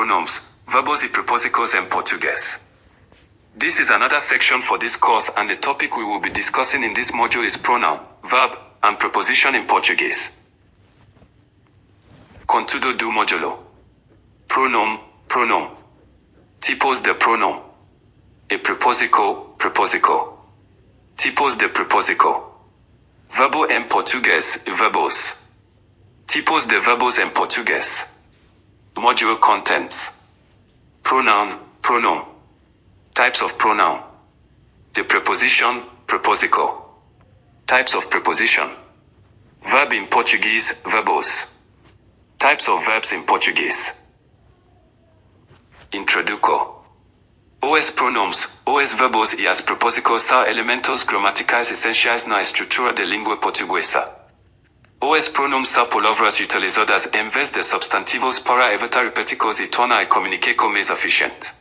Pronoms, verbos y propósicos en portugués. This is another section for this course, and the topic we will be discussing in this module is pronoun, verb, and preposition in Portuguese. Contudo do módulo. Pronoun. Tipos de pronoun. E propósico. Tipos de propósico. Verbo en portugués, verbos. Tipos de verbos en portugués. Module contents. Pronoun. Types of pronoun. The preposition, propósico. Types of preposition. Verb in Portuguese, verbos. Types of verbs in Portuguese. Introduco. Os pronomes, os verbos e as propósicos são elementos gramaticais essenciais na estrutura da língua portuguesa. Os pronomes são palavras utilizadas em vez de substantivos para evitar repetições e tornar a comunicação mais eficiente.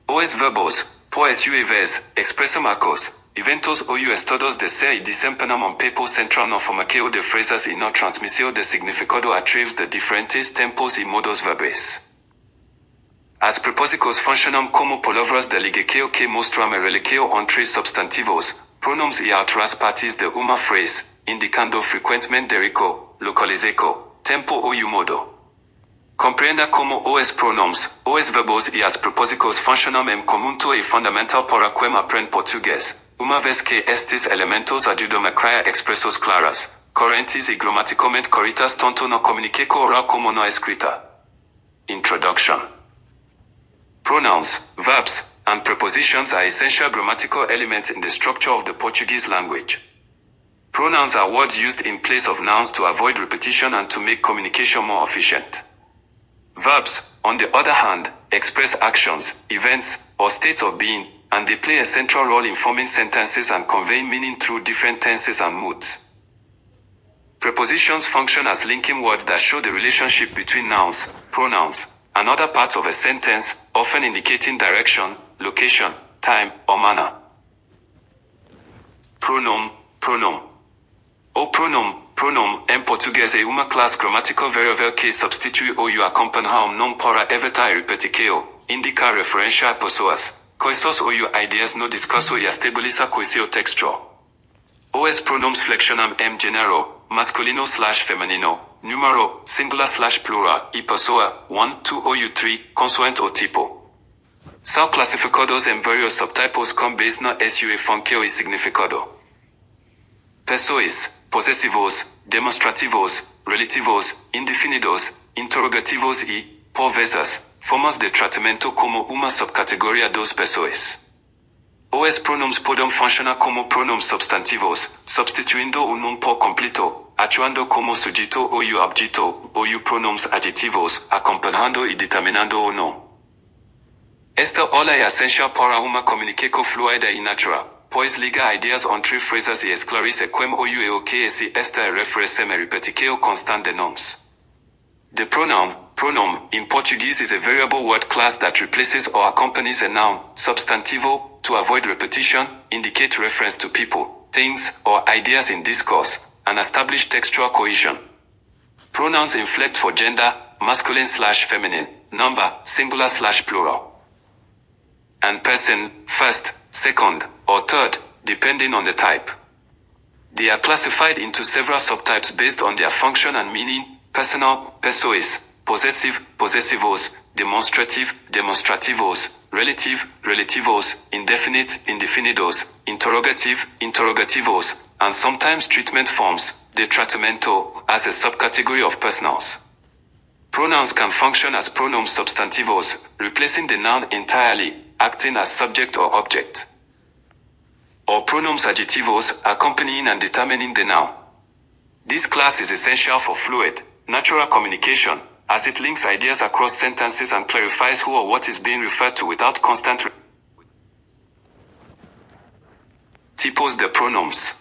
Os verbos, por sua vez, expressam atos, eventos ou estados de ser e desempenham um papel central na formação de frases e na transmissão de significado através de diferentes tempos e modos verbais. As propósicos funcionam como palavras de ligação que mostram a relação entre substantivos, pronomes e outras partes de uma frase, indicando frequentemente derico, localização, tempo ou modo. Compreenda como os pronomes, os verbos e as propósicos funcionam em conjunto é fundamental para quem aprende português, uma vez que estes elementos ajudam a criar expressões claras, coerentes e gramaticalmente corretas tanto na comunicação oral como na escrita. Introduction. Pronouns, verbs, and prepositions are essential grammatical elements in the structure of the Portuguese language. Pronouns are words used in place of nouns to avoid repetition and to make communication more efficient. Verbs, on the other hand, express actions, events, or states of being, and they play a central role in forming sentences and conveying meaning through different tenses and moods. Prepositions function as linking words that show the relationship between nouns, pronouns, and other parts of a sentence, often indicating direction, location, time, or manner. Pronoun. O pronoun, em português é uma classe gramatical variável que substitui ou acompanha um nome para evitar repetição, indica referência a pessoas, coisas ou ideias no discurso e estabelecer coesão textual. Os pronomes flexionam em gênero, masculino/feminino, número, singular/plural, e pessoa, one, two ou three, consoante o tipo. São classificados em vários subtipos com base na sua função e significado. Pessoas, possessivos, demonstrativos, relativos, indefinidos, interrogativos e, por vezes, formas de tratamento como uma subcategoria dos pessoas. Os pronomes podem funcionar como pronomes substantivos, substituindo o nome por completo, atuando como sujeito ou objeto, ou pronomes adjetivos, acompanhando e determinando o nome. Esta aula é essencial para uma comunicação fluida e natural, pois liga ideias entre frases e esclarece como o que esta referência a repetição constante de nomes. The pronoun in Portuguese is a variable word class that replaces or accompanies a noun, substantivo, to avoid repetition, indicate reference to people, things, or ideas in discourse, and establish textual cohesion. Pronouns inflect for gender, masculine/feminine, number, singular/plural, and person, first, second, or third, depending on the type. They are classified into several subtypes based on their function and meaning: personal, pessoas, possessive, possessivos, demonstrative, demonstrativos, relative, relativos, indefinite, indefinidos, interrogative, interrogativos, and sometimes treatment forms, de tratamento, as a subcategory of personals. Pronouns can function as pronoun substantivos, replacing the noun entirely, acting as subject or object. Or pronouns adjetivos, accompanying and determining the noun. This class is essential for fluid, natural communication, as it links ideas across sentences and clarifies who or what is being referred to without constant Tipos de pronomes.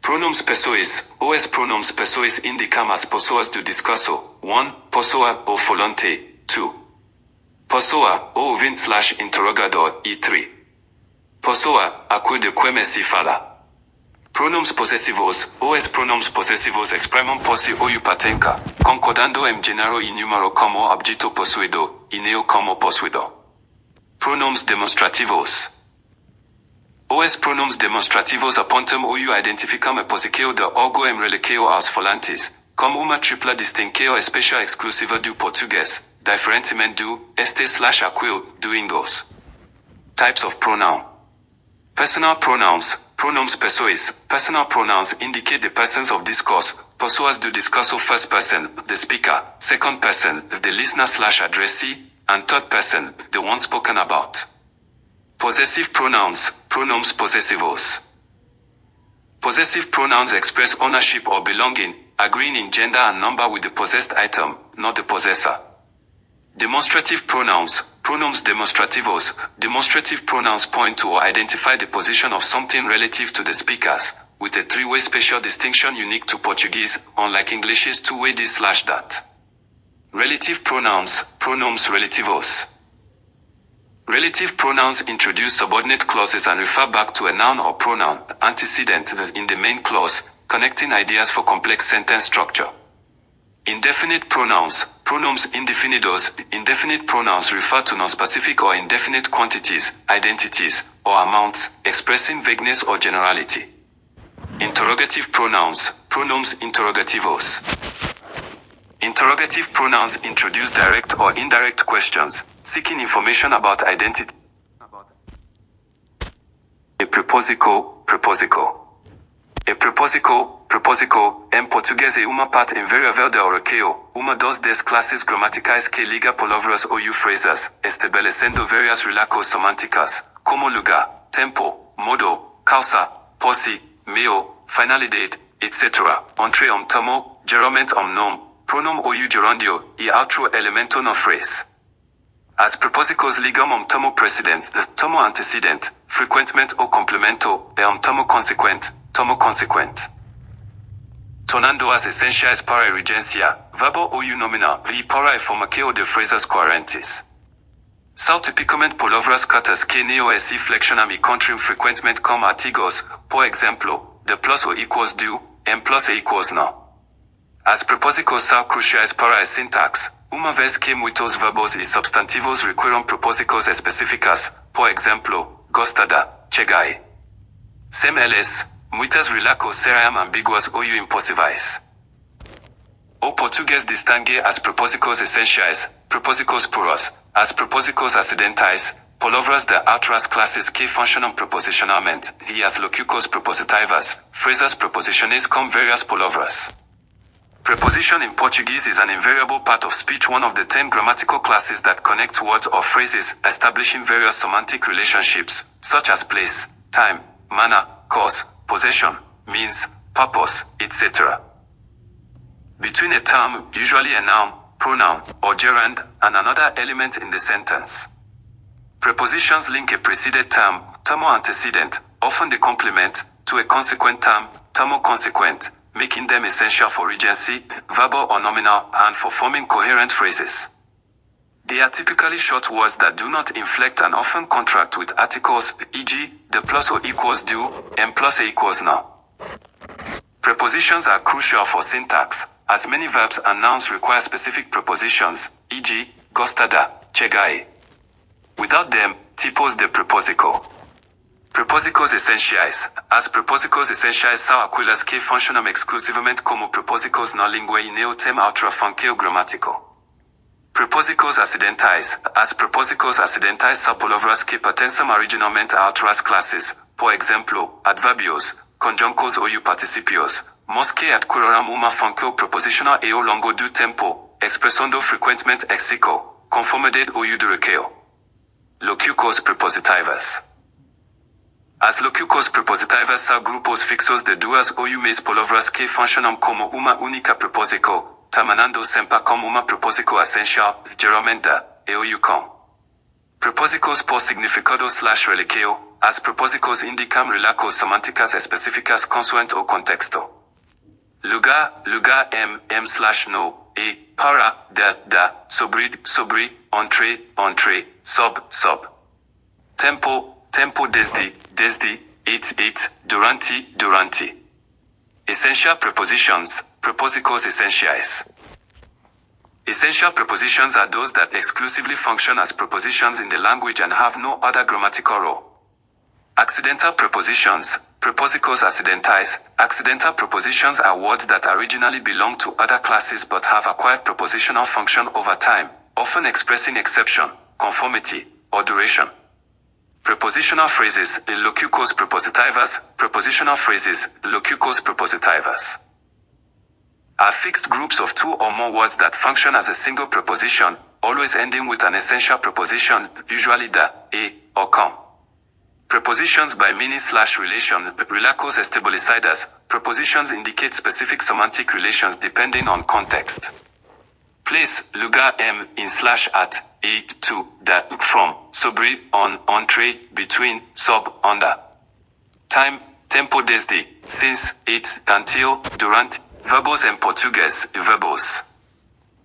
Pronomes pessoas. Os pronomes pessoas indicam as pessoas do discurso. 1. Pessoa ou falante. 2. Pessoa ou ouvinte/interrogador. E 3. Pessoa a quem de quem se fala. Pronomes possessivos. Os pronomes possessivos exprimem posse ou patenca, concordando em gênero e número como objeto possuído, y neo como possuido. Pronoms demonstrativos. Os pronoms demonstrativos apontem ou identificam a posição de algo em relação aos falantes, como uma tripla distinção especial exclusiva do português, diferentemente do este/aquilo do inglês. Types of pronoun. Personal pronouns, pronoms pessoais. Personal pronouns indicate the persons of discourse, pessoas do discurso first person, the speaker, second person, the listener/addressee, and third person, the one spoken about. Possessive pronouns, pronoms possessivos. Possessive pronouns express ownership or belonging, agreeing in gender and number with the possessed item, not the possessor. Demonstrative pronouns, pronoms demonstrativos. Demonstrative pronouns point to or identify the position of something relative to the speakers, with a three-way spatial distinction unique to Portuguese, unlike English's two-way this/that. Relative pronouns, pronoms relativos. Relative pronouns introduce subordinate clauses and refer back to a noun or pronoun, antecedent in the main clause, connecting ideas for complex sentence structure. Indefinite pronouns, pronoms indefinidos. Indefinite pronouns refer to non-specific or indefinite quantities, identities, or amounts, expressing vagueness or generality. Interrogative pronouns, pronoms interrogativos. Interrogative pronouns introduce direct or indirect questions, seeking information about identity. A preposical, preposical. A preposical, em português é uma parte invariável da oração, uma das classes gramaticais que liga palavras ou frasas, estabelecendo várias relações semânticas, como lugar, tempo, modo, causa, posse, meio, finalidade, etc. Entre tomo, geralmente nome, pronom ou gerúndio, e outro elemento na frase. As preposições ligam tomo precedente, tomo antecedente, frequentemente o complemento, e tomo consequente, tomo consequente. Tornando as essenciais para a regência, verbo ou nomina, e para a formação de frases coerentes. São tipicamente palavras curtas que não se flexionam e contrim frequentemente como artigos, por exemplo, de plus ou equals do, em plus e equals não. As preposições são cruciais para a sintaxe, uma vez que muitos verbos e substantivos requerem preposições específicas, por exemplo, gostada, chegai. Sem eles, muitas relações seriam ambíguas ou impossíveis. O português distingue as preposições essenciais, preposições puras, as preposições acidentais, palavras de outras classes que funcionam preposicionalmente, e as locuções prepositivas, frases preposicionais com várias palavras. Preposition in Portuguese is an invariable part of speech, one of the 10 grammatical classes that connects words or phrases, establishing various semantic relationships, such as place, time, manner, cause, possession, means, purpose, etc. Between a term, usually a noun, pronoun, or gerund, and another element in the sentence. Prepositions link a preceded term, termo antecedent, often the complement, to a consequent term, termo consequent, making them essential for regency, verbal or nominal, and for forming coherent phrases. They are typically short words that do not inflect and often contract with articles, e.g., the plus or equals do, and plus equals now. Prepositions are crucial for syntax, as many verbs and nouns require specific prepositions, e.g., gostada, chegai. Without them, tipos de preposical. Preposições essenciais. As preposições essenciais são aquelas que funcionam exclusivamente como preposições na língua e não têm outra função gramática. Preposições acidentais. As preposições acidentais são palavras que pertencem originalmente a outras classes, por exemplo, advérbios, conjuncos ou particípios, mas que adquiriram uma função preposicional ao longo do tempo, expressando frequentemente léxico, conformidade ou duration. Locuções prepositivas. As locuções prepositivas são grupos fixos de duas ou mais palavras que funcionam como uma única preposição, terminando sempre como uma preposição essencial, geralmente e ou com. Preposições por significado/relação. As preposições indicam relações semânticas específicas consoante o contexto. Lugar, em/no, e para, de, sobre, entre, sob. Tempo desde, it, durante. Essential prepositions, preposições essenciais. Essential prepositions are those that exclusively function as prepositions in the language and have no other grammatical role. Accidental prepositions, preposicos accidentais. Accidental prepositions are words that originally belong to other classes but have acquired prepositional function over time, often expressing exception, conformity, or duration. Prepositional phrases, locucos prepositivas. Prepositional phrases, locucos prepositivas, are fixed groups of two or more words that function as a single preposition, always ending with an essential preposition, usually the, a, or com. Prepositions by meaning/relation, relacos establecidas. Prepositions indicate specific semantic relations depending on context. Place, lugar, in / at, a, to, the, from, sobre, on, entre, between, sub, under. Time, tempo desde, since, it, until, durante. Verbos en portugués, verbos.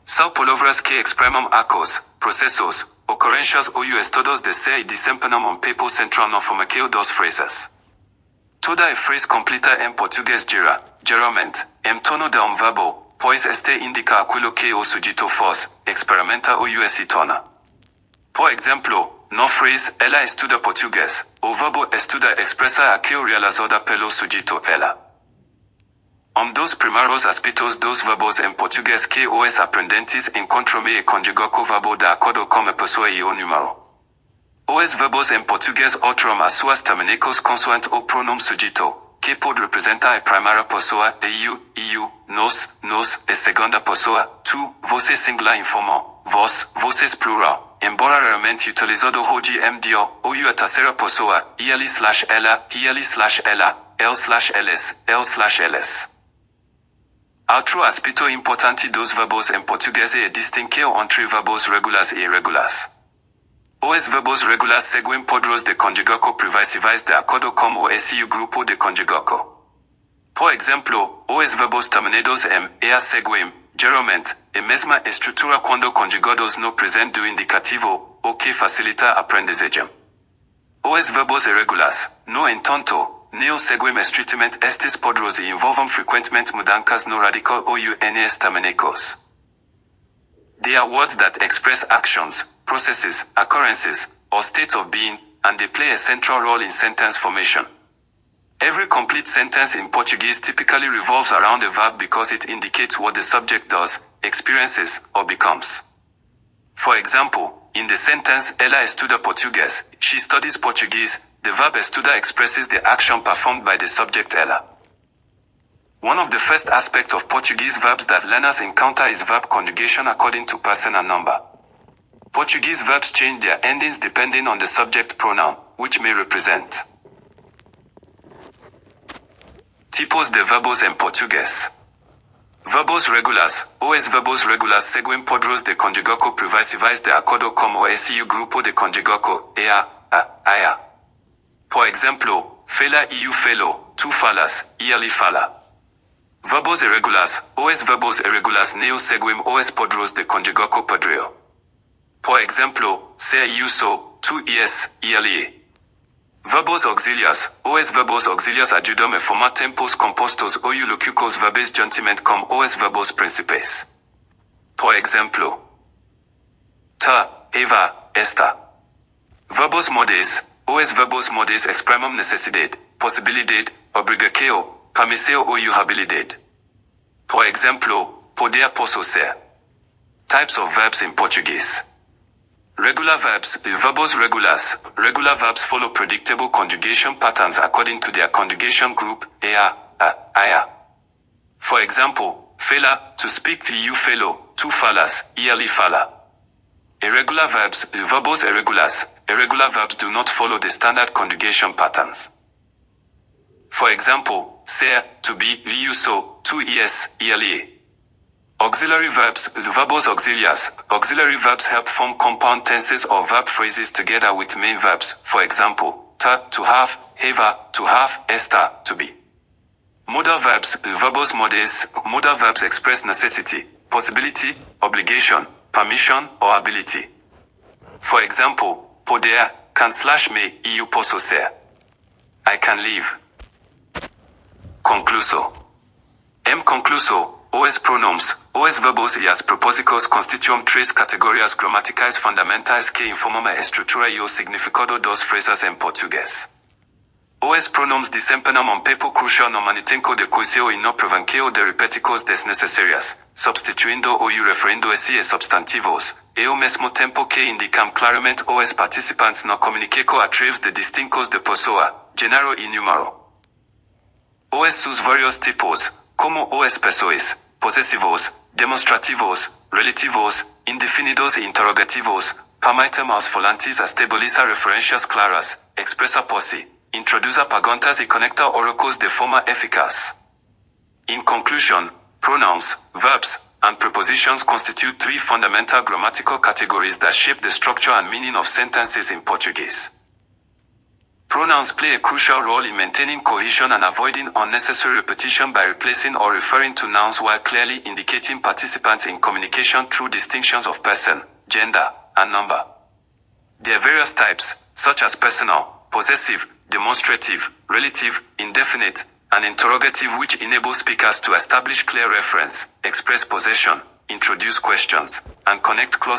São palavras que exprimem acos, processos, ocorrências ou estados de ser e desempenham papel central no formato das frases. Toda frase completa em português gira, geralmente, em torno de verbo, pois este indica aquilo que o sujeito faz, experimenta ou se torna. Por exemplo, na frase ela estuda português, o verbo estuda expressa aquilo realizado pelo sujeito ela. Dos primeiros aspectos dos verbos em português que os aprendentes encontram e conjugam o verbo de acordo com a pessoa e o número. Os verbos em português alteram as suas terminações consoante o pronome sujeito, que pode representar a primeira pessoa, eu, nós, e segunda pessoa, tu, você singular informal, vós, vocês plural, embora raramente utilizado hoje em dia, ou a terceira pessoa, ele/ela, ele/ela, ele/eles, ele/eles. Outro aspecto importante dos verbos em português é distinguir entre verbos regulares e irregulares. Os verbos regulares seguem padrões de conjugação previsíveis de acordo com o seu grupo de conjugação. Por exemplo, os verbos terminados em -ea seguem, geralmente, a mesma estrutura quando conjugados no presente do indicativo, o que facilita a aprendizagem. Os verbos irregulares, no entanto, não seguem estritamente estes padrões e envolvem frequentemente mudanças no radical ou nos terminaicos. They are words that express actions, processes, occurrences, or states of being, and they play a central role in sentence formation. Every complete sentence in Portuguese typically revolves around a verb because it indicates what the subject does, experiences, or becomes. For example, in the sentence ela estuda português, she studies Portuguese, the verb estudar expresses the action performed by the subject ela. One of the first aspects of Portuguese verbs that learners encounter is verb conjugation according to person and number. Portuguese verbs change their endings depending on the subject pronoun, which may represent. Tipos de verbos em português. Verbos regulares. Os verbos regulares seguem padrões de conjugação previsíveis de acordo com o seu grupo de conjugação, a. Por exemplo, fala e eu falo, tu falas, e ele fala. Verbos irregulares. Os verbos irregulares não seguem os padrões de conjugação padrão. Por exemplo, ser e eu sou, tu és, e ele é. Verbos auxiliares. Os verbos auxiliares ajudam a formar tempos compostos ou locucos verbais juntamente com os verbos principais. Por exemplo, ta, eva, esta. Verbos modais. Os verbos modais exprimem necessidade, possibilidade, obrigação, permissão ou habilidade. Por exemplo, poder, posso ser. Types of verbs in Portuguese. Regular verbs. Verbos regulares. Regular verbs follow predictable conjugation patterns according to their conjugation group, a. For example, fala, to speak, you falo, tu falas, e ele fala. Irregular verbs. Verbos irregulares. Irregular verbs do not follow the standard conjugation patterns. For example, ser, to be, eu sou, tu és, e ele é. Auxiliary verbs. Verbos auxiliares. Auxiliary verbs help form compound tenses or verb phrases together with main verbs. For example, ta, to have, eva, to have, esta, to be. Modal verbs. Verbos modais. Modal verbs express necessity, possibility, obligation, permission, or ability. For example, poder, can/me, e eu posso ser. I can live. Concluso. Concluso. Os pronomes. Os verbos y as proposicos constituem tres categorias gramaticais fundamentais que informam a estrutura e o significado dos fresas em português. Os pronoms desempenham um papel crucial no manutenção de coesão e no prevenção de repetições desnecessárias, substituindo ou referindo-se a substantivos, e ao mesmo tempo que indicam claramente os participantes no comunicação através de distintos de pessoa, gênero e número. Os seus vários tipos, como os pessoas, possessivos, demonstrativos, relativos, indefinidos e interrogativos, permitem aos falantes a estabelecer referências claras, expressa posse, introduz perguntas e conecta oracles de forma eficaz. In conclusion, pronouns, verbs, and prepositions constitute three fundamental grammatical categories that shape the structure and meaning of sentences in Portuguese. Pronouns play a crucial role in maintaining cohesion and avoiding unnecessary repetition by replacing or referring to nouns while clearly indicating participants in communication through distinctions of person, gender, and number. There are various types, such as personal, possessive, demonstrative, relative, indefinite, and interrogative, which enable speakers to establish clear reference, express possession, introduce questions, and connect close